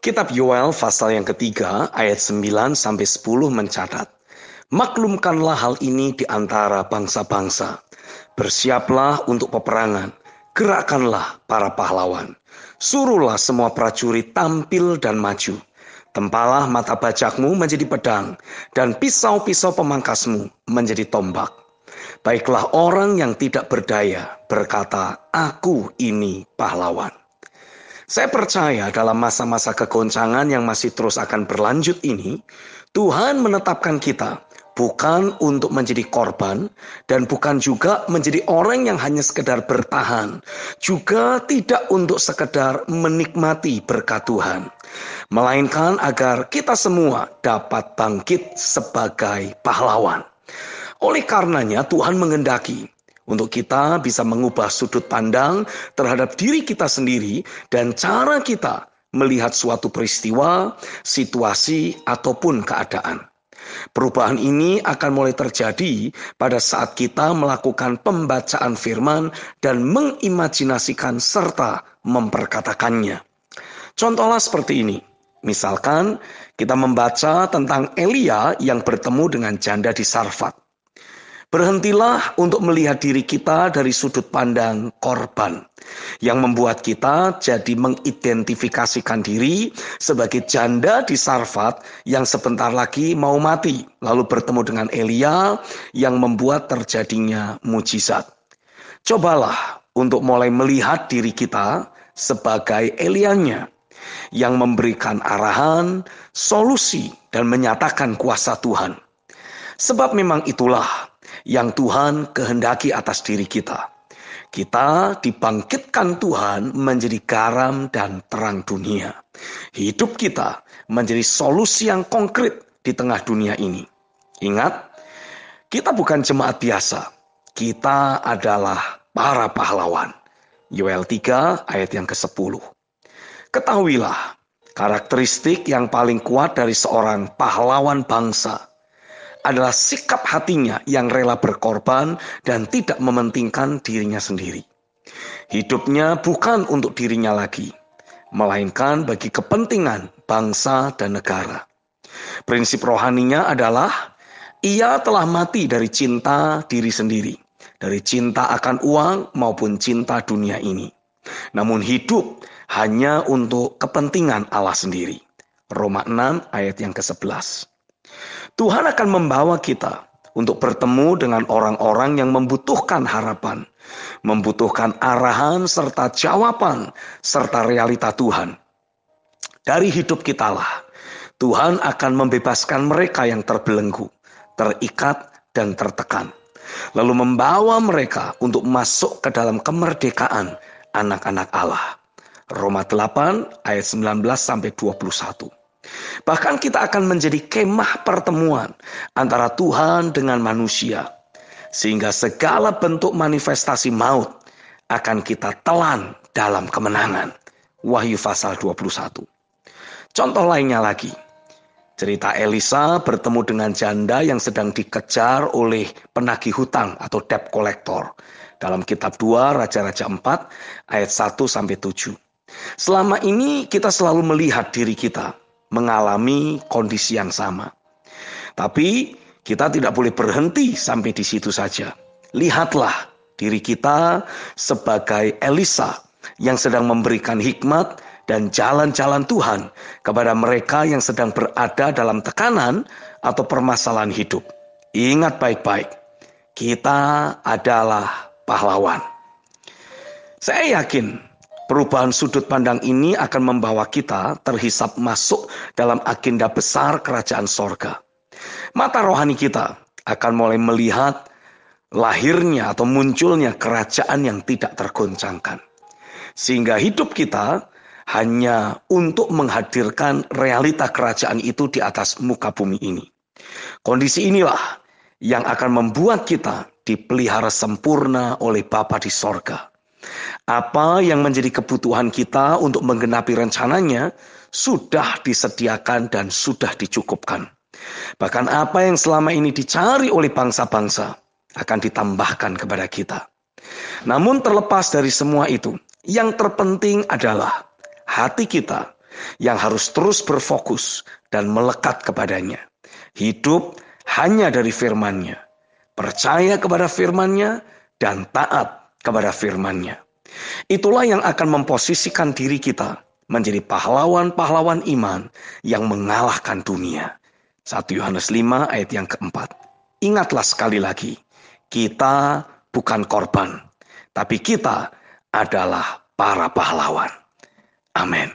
Kitab Yoel pasal yang ketiga ayat 9-10 mencatat, "Maklumkanlah hal ini di antara bangsa-bangsa. Bersiaplah untuk peperangan, gerakkanlah para pahlawan. Suruhlah semua prajurit tampil dan maju. Tempalah mata bajakmu menjadi pedang, dan pisau-pisau pemangkasmu menjadi tombak. Baiklah orang yang tidak berdaya berkata, aku ini pahlawan." Saya percaya dalam masa-masa kegoncangan yang masih terus akan berlanjut ini, Tuhan menetapkan kita bukan untuk menjadi korban dan bukan juga menjadi orang yang hanya sekedar bertahan, juga tidak untuk sekedar menikmati berkat Tuhan, melainkan agar kita semua dapat bangkit sebagai pahlawan. Oleh karenanya Tuhan menghendaki untuk kita bisa mengubah sudut pandang terhadap diri kita sendiri dan cara kita melihat suatu peristiwa, situasi, ataupun keadaan. Perubahan ini akan mulai terjadi pada saat kita melakukan pembacaan firman dan mengimajinasikan serta memperkatakannya. Contohnya seperti ini. Misalkan kita membaca tentang Elia yang bertemu dengan janda di Sarfat. Berhentilah untuk melihat diri kita dari sudut pandang korban yang membuat kita jadi mengidentifikasikan diri sebagai janda di Sarfat yang sebentar lagi mau mati, lalu bertemu dengan Elia yang membuat terjadinya mujizat. Cobalah untuk mulai melihat diri kita sebagai Elianya yang memberikan arahan, solusi, dan menyatakan kuasa Tuhan. Sebab memang itulah yang Tuhan kehendaki atas diri kita. Kita dibangkitkan Tuhan menjadi garam dan terang dunia. Hidup kita menjadi solusi yang konkret di tengah dunia ini. Ingat, kita bukan jemaat biasa. Kita adalah para pahlawan. Yoel 3 ayat yang ke-10. Ketahuilah, karakteristik yang paling kuat dari seorang pahlawan bangsa adalah sikap hatinya yang rela berkorban dan tidak mementingkan dirinya sendiri. Hidupnya bukan untuk dirinya lagi, melainkan bagi kepentingan bangsa dan negara. Prinsip rohaninya adalah ia telah mati dari cinta diri sendiri, dari cinta akan uang maupun cinta dunia ini. Namun hidup hanya untuk kepentingan Allah sendiri. Roma 6 ayat yang ke-11. Tuhan akan membawa kita untuk bertemu dengan orang-orang yang membutuhkan harapan, membutuhkan arahan serta jawaban, serta realita Tuhan. Dari hidup kitalah, Tuhan akan membebaskan mereka yang terbelenggu, terikat, dan tertekan. Lalu membawa mereka untuk masuk ke dalam kemerdekaan anak-anak Allah. Roma 8 ayat 19-21. Bahkan kita akan menjadi kemah pertemuan antara Tuhan dengan manusia. Sehingga segala bentuk manifestasi maut akan kita telan dalam kemenangan. Wahyu pasal 21. Contoh lainnya lagi. Cerita Elisa bertemu dengan janda yang sedang dikejar oleh penagih hutang atau debt collector. Dalam kitab 2 Raja-Raja 4 ayat 1-7. Selama ini kita selalu melihat diri kita mengalami kondisi yang sama. Tapi kita tidak boleh berhenti sampai di situ saja. Lihatlah diri kita sebagai Elisa yang sedang memberikan hikmat dan jalan-jalan Tuhan kepada mereka yang sedang berada dalam tekanan atau permasalahan hidup. Ingat baik-baik, kita adalah pahlawan. Saya yakin perubahan sudut pandang ini akan membawa kita terhisap masuk dalam agenda besar kerajaan sorga. Mata rohani kita akan mulai melihat lahirnya atau munculnya kerajaan yang tidak tergoncangkan. Sehingga hidup kita hanya untuk menghadirkan realita kerajaan itu di atas muka bumi ini. Kondisi inilah yang akan membuat kita dipelihara sempurna oleh Bapa di sorga. Apa yang menjadi kebutuhan kita untuk menggenapi rencananya sudah disediakan dan sudah dicukupkan. Bahkan apa yang selama ini dicari oleh bangsa-bangsa akan ditambahkan kepada kita. Namun terlepas dari semua itu, yang terpenting adalah hati kita yang harus terus berfokus dan melekat kepadanya. Hidup hanya dari firman-Nya, percaya kepada firman-Nya, dan taat kepada firman-Nya. Itulah yang akan memposisikan diri kita menjadi pahlawan-pahlawan iman yang mengalahkan dunia. 1 Yohanes 5 ayat yang keempat. Ingatlah sekali lagi, kita bukan korban, tapi kita adalah para pahlawan. Amin.